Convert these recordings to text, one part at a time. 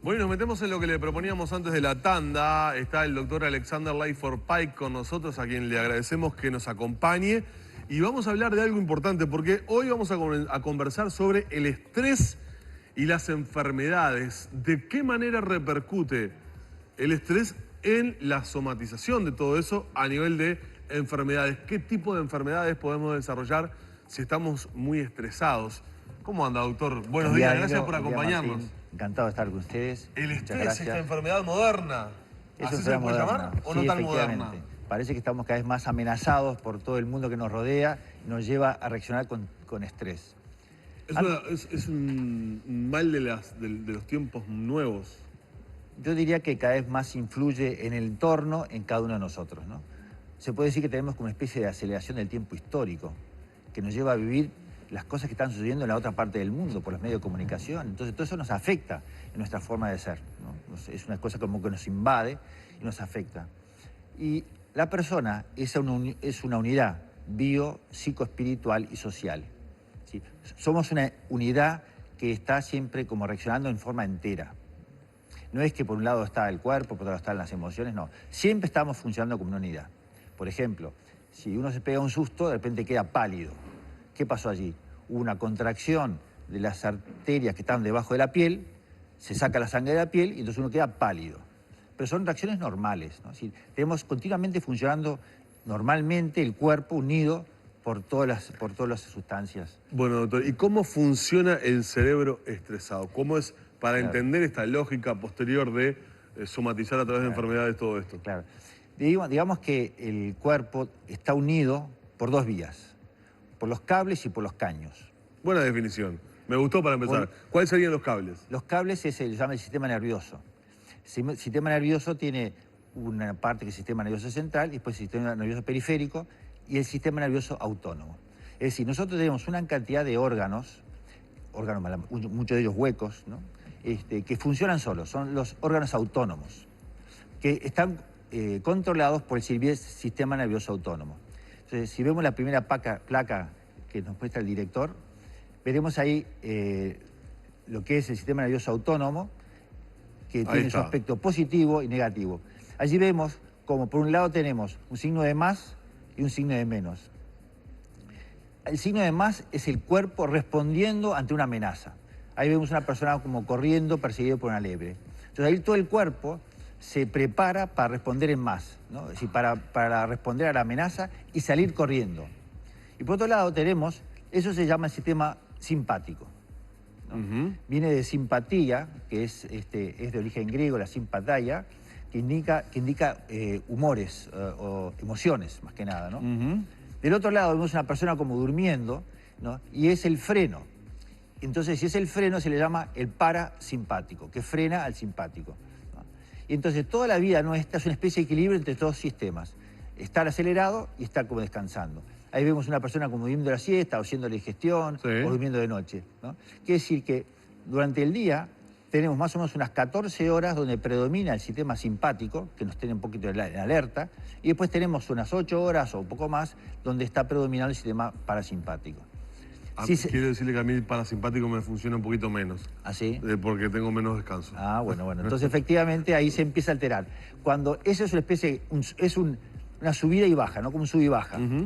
Bueno, nos metemos en lo que le proponíamos antes de la tanda. Está el doctor Alexander Leifer-Pike con nosotros, a quien le agradecemos que nos acompañe. Y vamos a hablar de algo importante, porque hoy vamos a conversar sobre el estrés y las enfermedades. ¿De qué manera repercute el estrés en la somatización de todo eso a nivel de enfermedades? ¿Qué tipo de enfermedades podemos desarrollar si estamos muy estresados? ¿Cómo anda, doctor? Buenos días, gracias por acompañarnos. Martín. Encantado de estar con ustedes. El Muchas estrés, gracias. esta enfermedad moderna. Es ¿Así una se le enfermedad puede moderna. llamar o Sí, no tan efectivamente. moderna? Parece que estamos cada vez más amenazados por todo el mundo que nos rodea y nos lleva a reaccionar con estrés. Es un mal de los tiempos nuevos. Yo diría que cada vez más influye en el entorno, en cada uno de nosotros, ¿no? Se puede decir que tenemos como una especie de aceleración del tiempo histórico, que nos lleva a vivir las cosas que están sucediendo en la otra parte del mundo por los medios de comunicación. Entonces todo eso nos afecta en nuestra forma de ser, ¿no? Es una cosa como que nos invade y nos afecta. Y la persona es una unidad bio, psicoespiritual y social, ¿sí? Somos una unidad que está siempre como reaccionando en forma entera. No es que por un lado está el cuerpo, por otro lado están las emociones, no. Siempre estamos funcionando como una unidad. Por ejemplo, si uno se pega un susto, de repente queda pálido. ¿Qué pasó allí? Hubo una contracción de las arterias que están debajo de la piel, se saca la sangre de la piel y entonces uno queda pálido. Pero son reacciones normales, ¿no? Es decir, tenemos continuamente funcionando normalmente el cuerpo unido por todas las sustancias. Bueno, doctor, ¿y cómo funciona el cerebro estresado? ¿Cómo es para entender esta lógica posterior de somatizar a través de enfermedades todo esto? Claro. Digamos que el cuerpo está unido por dos vías, por los cables y por los caños. Buena definición. Me gustó para empezar. ¿Cuáles serían los cables? Los cables se llama el sistema nervioso. El sistema nervioso tiene una parte que es el sistema nervioso central, y después el sistema nervioso periférico y el sistema nervioso autónomo. Es decir, nosotros tenemos una cantidad de órganos, muchos de ellos huecos, ¿no? Que funcionan solos, son los órganos autónomos, que están controlados por el sistema nervioso autónomo. Entonces, si vemos la primera placa que nos muestra el director, veremos ahí lo que es el sistema nervioso autónomo, que tiene su aspecto positivo y negativo. Allí vemos como por un lado tenemos un signo de más y un signo de menos. El signo de más es el cuerpo respondiendo ante una amenaza. Ahí vemos una persona como corriendo, perseguido por una liebre. Entonces ahí todo el cuerpo se prepara para responder en más, ¿no? Es decir, para responder a la amenaza y salir corriendo. Y por otro lado tenemos, eso se llama el sistema simpático, ¿no? Viene de simpatía, que es de origen griego, la simpatía, que indica humores o emociones, más que nada, ¿no? Del otro lado vemos una persona como durmiendo, ¿no? Y es el freno. Entonces, si es el freno, se le llama el parasimpático, que frena al simpático, ¿no? Y entonces toda la vida nuestra es una especie de equilibrio entre todos los sistemas. Estar acelerado y estar como descansando. Ahí vemos una persona como durmiendo la siesta, o haciendo la digestión, o durmiendo de noche, ¿no? Quiere decir que durante el día tenemos más o menos unas 14 horas donde predomina el sistema simpático, que nos tiene un poquito en alerta, y después tenemos unas 8 horas o un poco más donde está predominando el sistema parasimpático. Quiero decirle que a mí el parasimpático me funciona un poquito menos. ¿Ah, sí? Porque tengo menos descanso. Ah, bueno. Entonces, efectivamente, ahí se empieza a alterar. Cuando eso es una especie, una subida y baja, ¿no? Como un sub y baja, ¿no?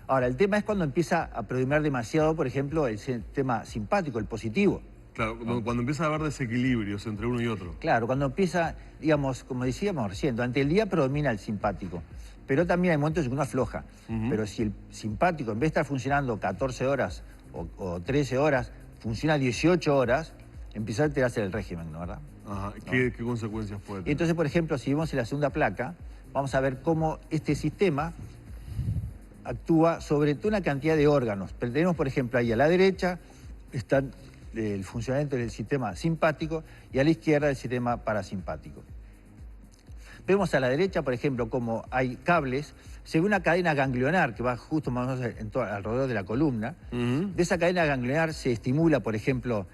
Ahora, el tema es cuando empieza a predominar demasiado, por ejemplo, el sistema simpático, el positivo. Claro, cuando empieza a haber desequilibrios entre uno y otro. Claro, cuando empieza, digamos, como decíamos recién, durante el día predomina el simpático, pero también hay momentos en que uno afloja. Pero si el simpático, en vez de estar funcionando 14 horas o 13 horas, funciona 18 horas, empieza a alterarse el régimen, ¿no? ¿Verdad? Ajá. ¿Qué consecuencias puede tener? Entonces, por ejemplo, si vemos en la segunda placa, vamos a ver cómo este sistema actúa sobre toda una cantidad de órganos. Pero tenemos, por ejemplo, ahí a la derecha está el funcionamiento del sistema simpático y a la izquierda el sistema parasimpático. Vemos a la derecha, por ejemplo, como hay cables, se ve una cadena ganglionar que va justo más o menos alrededor de la columna. De esa cadena ganglionar se estimula, por ejemplo,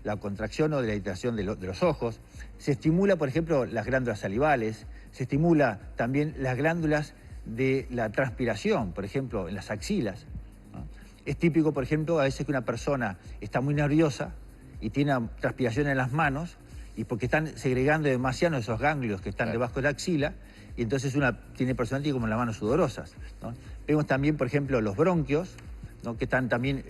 la contracción o dilatación de los ojos, se estimula, por ejemplo, las glándulas salivales, se estimula también las glándulas de la transpiración, por ejemplo, en las axilas, ¿no? Es típico, por ejemplo, a veces que una persona está muy nerviosa y tiene transpiración en las manos, y porque están segregando demasiado esos ganglios que están debajo de la axila, y entonces una tiene personalidad como las manos sudorosas, ¿no? Vemos también, por ejemplo, los bronquios, ¿no? Que están también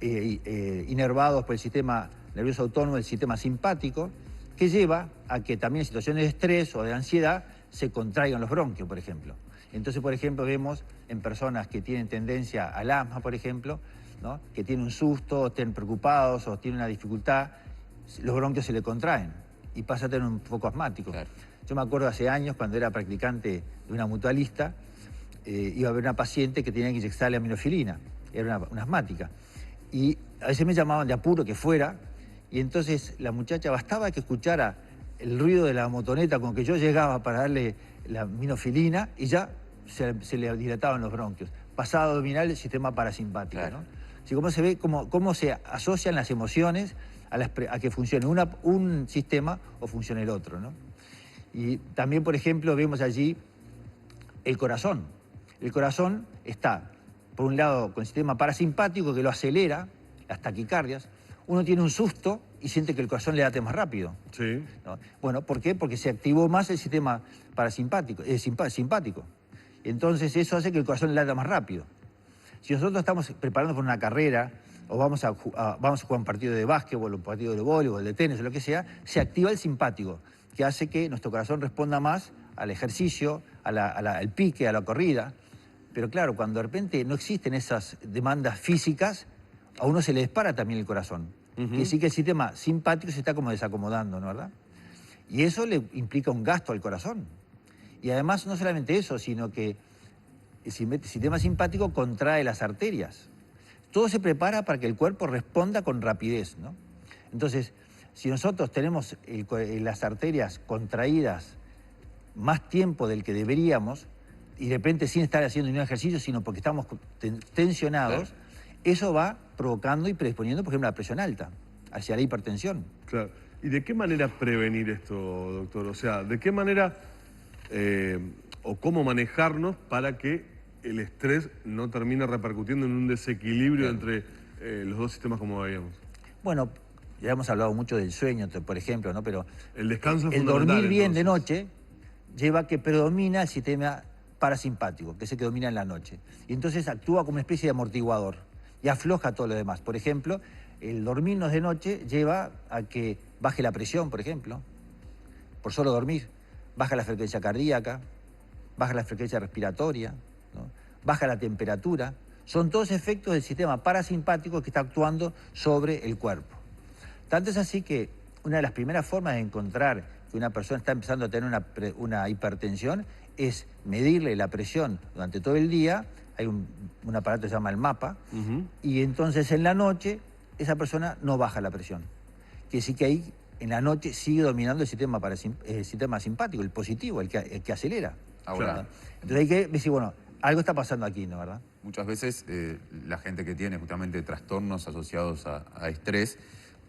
inervados por el sistema nervioso autónomo, el sistema simpático, que lleva a que también en situaciones de estrés o de ansiedad se contraigan los bronquios, por ejemplo. Entonces, por ejemplo, vemos en personas que tienen tendencia al asma, por ejemplo, ¿no? Que tienen un susto, o estén preocupados o tienen una dificultad, los bronquios se le contraen y pasa a tener un foco asmático. Claro. Yo me acuerdo hace años, cuando era practicante de una mutualista, iba a ver una paciente que tenía que inyectarle aminofilina, era una asmática. Y a veces me llamaban de apuro que fuera, y entonces la muchacha bastaba que escuchara el ruido de la motoneta con que yo llegaba para darle la aminofilina y ya se le dilataban los bronquios. Pasada abdominal, el sistema parasimpático, claro, ¿no? Así como se ve cómo se asocian las emociones a que funcione un sistema o funcione el otro, ¿no? Y también, por ejemplo, vemos allí el corazón. El corazón está, por un lado, con el sistema parasimpático que lo acelera, las taquicardias. Uno tiene un susto y siente que el corazón le late más rápido. Sí. ¿No? Bueno, ¿por qué? Porque se activó más el sistema parasimpático, simpático. Entonces eso hace que el corazón le lata más rápido. Si nosotros estamos preparando por una carrera o vamos a jugar un partido de básquetbol, un partido de voleibol, de tenis o lo que sea, se activa el simpático, que hace que nuestro corazón responda más al ejercicio, al pique, a la corrida. Pero claro, cuando de repente no existen esas demandas físicas, a uno se le dispara también el corazón. Y así que el sistema simpático se está como desacomodando, ¿no, verdad? Y eso le implica un gasto al corazón. Y además no solamente eso, sino que el sistema simpático contrae las arterias. Todo se prepara para que el cuerpo responda con rapidez, ¿no? Entonces, si nosotros tenemos las arterias contraídas más tiempo del que deberíamos, y de repente sin estar haciendo ningún ejercicio, sino porque estamos tensionados, claro, eso va provocando y predisponiendo, por ejemplo, la presión alta, hacia la hipertensión. Claro. ¿Y de qué manera prevenir esto, doctor? O sea, ¿de qué manera o cómo manejarnos para que el estrés no termine repercutiendo en un desequilibrio, claro, entre los dos sistemas como veíamos? Bueno, ya hemos hablado mucho del sueño, por ejemplo, ¿no? Pero el descanso es el fundamental, dormir bien entonces, de noche lleva a que predomina el sistema parasimpático, que es el que domina en la noche. Y entonces actúa como una especie de amortiguador y afloja todo lo demás. Por ejemplo, el dormirnos de noche lleva a que baje la presión, por ejemplo, por solo dormir. Baja la frecuencia cardíaca, baja la frecuencia respiratoria, ¿no? Baja la temperatura. Son todos efectos del sistema parasimpático que está actuando sobre el cuerpo. Tanto es así que una de las primeras formas de encontrar que una persona está empezando a tener una hipertensión es medirle la presión durante todo el día. Hay un aparato que se llama el mapa, y entonces en la noche esa persona no baja la presión. Quiere decir que ahí en la noche sigue dominando el sistema simpático, el positivo, el que acelera. Ahora, entonces hay que decir, bueno, algo está pasando aquí, ¿no, verdad? Muchas veces la gente que tiene justamente trastornos asociados a estrés,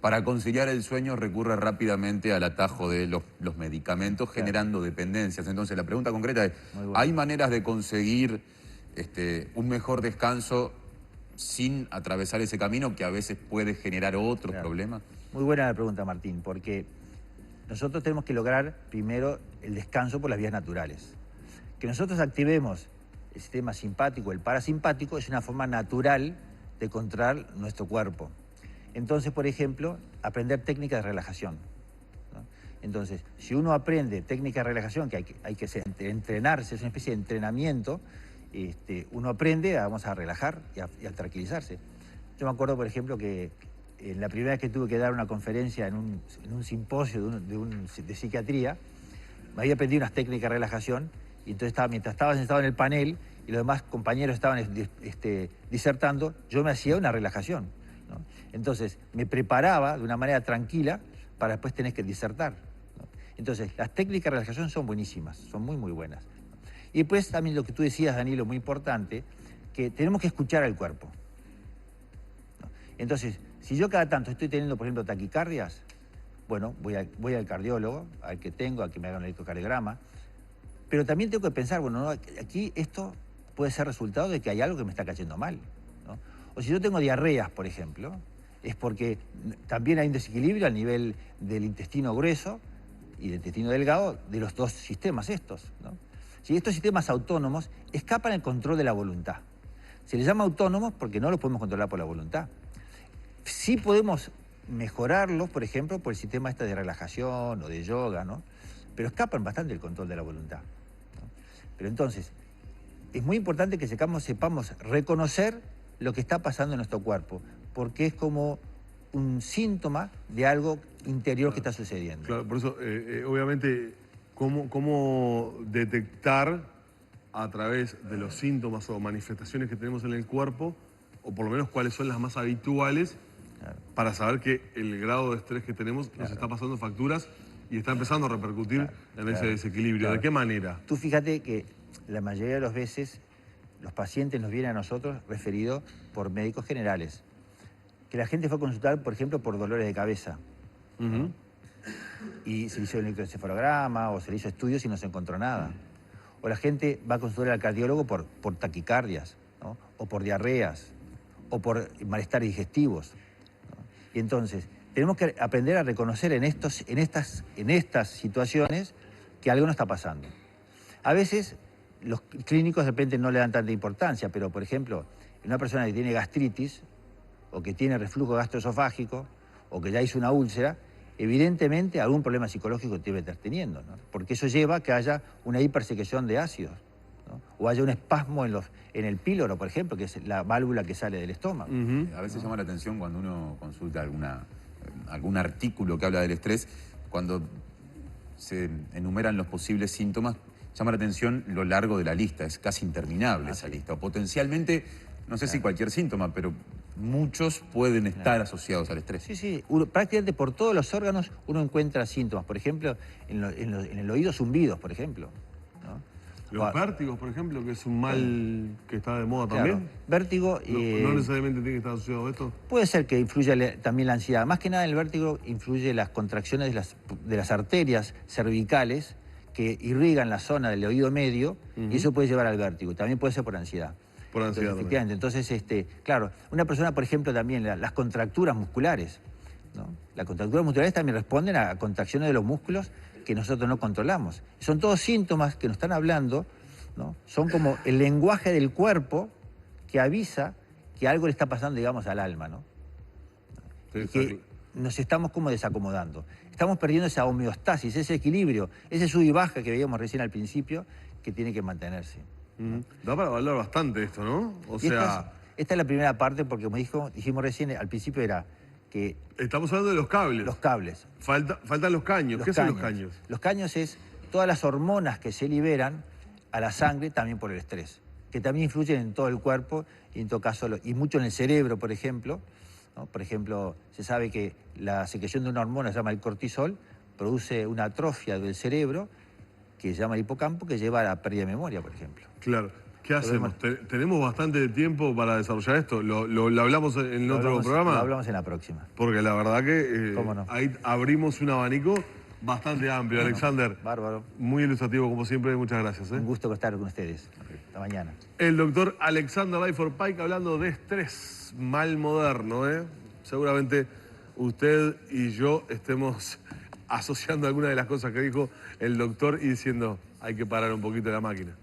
para conciliar el sueño recurre rápidamente al atajo de los medicamentos, claro, generando dependencias. Entonces la pregunta concreta es, ¿hay maneras de conseguir un mejor descanso sin atravesar ese camino que a veces puede generar otros, claro, problemas? Muy buena la pregunta, Martín, porque nosotros tenemos que lograr primero el descanso por las vías naturales. Que nosotros activemos el sistema simpático, el parasimpático, es una forma natural de controlar nuestro cuerpo. Entonces, por ejemplo, aprender técnicas de relajación, ¿no? Entonces, si uno aprende técnicas de relajación, que hay que entrenarse, es una especie de entrenamiento, uno aprende a relajar y a tranquilizarse. Yo me acuerdo, por ejemplo, que en la primera vez que tuve que dar una conferencia en un simposio de psiquiatría, me había aprendido unas técnicas de relajación, y entonces mientras estaba sentado en el panel y los demás compañeros estaban disertando, yo me hacía una relajación, ¿no? Entonces me preparaba de una manera tranquila para después tener que disertar, ¿no? Entonces las técnicas de relajación son buenísimas, son muy, muy buenas. Y después también lo que tú decías, Danilo, muy importante, que tenemos que escuchar al cuerpo, ¿no? Entonces, si yo cada tanto estoy teniendo, por ejemplo, taquicardias, bueno, voy al cardiólogo, al que tengo, a que me haga un electrocardiograma, pero también tengo que pensar, bueno, no, aquí esto puede ser resultado de que hay algo que me está cayendo mal, ¿no? O si yo tengo diarreas, por ejemplo, es porque también hay un desequilibrio a nivel del intestino grueso y del intestino delgado de los dos sistemas estos, ¿no? Si estos sistemas autónomos escapan el control de la voluntad. Se les llama autónomos porque no los podemos controlar por la voluntad. Sí podemos mejorarlos, por ejemplo, por el sistema este de relajación o de yoga, ¿no? Pero escapan bastante el control de la voluntad, ¿no? Pero entonces, es muy importante que sepamos reconocer lo que está pasando en nuestro cuerpo, porque es como un síntoma de algo interior que está sucediendo. Claro, por eso, obviamente, ¿cómo detectar a través de los síntomas o manifestaciones que tenemos en el cuerpo, o por lo menos cuáles son las más habituales, para saber que el grado de estrés que tenemos nos está pasando facturas y está empezando a repercutir en ese desequilibrio? ¿De qué manera? Tú fíjate que la mayoría de las veces los pacientes nos vienen a nosotros referidos por médicos generales. Que la gente fue a consultar, por ejemplo, por dolores de cabeza. Ujú. Y se le hizo el electroencefalograma o se le hizo estudios y no se encontró nada. O la gente va a consultar al cardiólogo por taquicardias, ¿no? O por diarreas, o por malestares digestivos, ¿no? Y entonces, tenemos que aprender a reconocer en estas situaciones que algo no está pasando. A veces los clínicos de repente no le dan tanta importancia, pero por ejemplo, en una persona que tiene gastritis o que tiene reflujo gastroesofágico o que ya hizo una úlcera, evidentemente algún problema psicológico debe estar teniendo, ¿no? Porque eso lleva a que haya una hipersecreción de ácidos, ¿no? O haya un espasmo en el píloro, por ejemplo, que es la válvula que sale del estómago. A veces llama la atención cuando uno consulta algún artículo que habla del estrés, cuando se enumeran los posibles síntomas, llama la atención lo largo de la lista, es casi interminable esa lista. O potencialmente, no sé si cualquier síntoma, pero muchos pueden estar asociados al estrés. Sí, sí, prácticamente por todos los órganos uno encuentra síntomas. Por ejemplo, en el oído zumbidos, por ejemplo, ¿no? Los vértigos, por ejemplo, que es un mal que está de moda Claro, también. vértigo. No necesariamente tiene que estar asociado a esto. Puede ser que influya también la ansiedad. Más que nada el vértigo influye las contracciones de las arterias cervicales que irrigan la zona del oído medio, y eso puede llevar al vértigo. También puede ser por ansiedad. Por ansiedad Entonces, efectivamente. Entonces, claro, una persona, por ejemplo, también las contracturas musculares, ¿no? Las contracturas musculares también responden a contracciones de los músculos que nosotros no controlamos. Son todos síntomas que nos están hablando, ¿no? Son como el lenguaje del cuerpo que avisa que algo le está pasando, digamos, al alma, ¿no? Y que nos estamos como desacomodando. Estamos perdiendo esa homeostasis, ese equilibrio, ese sub y baja que veíamos recién al principio, que tiene que mantenerse. Da para hablar bastante esto, ¿no? O Y sea, esta es la primera parte, porque como dijimos recién, al principio era que estamos hablando de los cables. los cables. Faltan los caños. ¿Qué son los caños? Los caños es todas las hormonas que se liberan a la sangre también por el estrés, que también influyen en todo el cuerpo y en todo caso, y mucho en el cerebro, por ejemplo, ¿no? Por ejemplo, se sabe que la secreción de una hormona, se llama el cortisol, produce una atrofia del cerebro que se llama el hipocampo, que lleva a la pérdida de memoria, por ejemplo. Claro. ¿Qué hacemos? ¿Tenemos bastante tiempo para desarrollar esto? ¿Lo hablamos en otro programa? Lo hablamos en la próxima. Porque la verdad que ¿Cómo no? ahí abrimos un abanico bastante amplio. Bueno, Alexander, bárbaro. muy ilustrativo como siempre. Muchas gracias. Un gusto estar con ustedes. Hasta mañana. El doctor Alexander Lifeforce Pike hablando de estrés, mal moderno, ¿eh? Seguramente usted y yo estemos asociando algunas de las cosas que dijo el doctor y diciendo hay que parar un poquito la máquina.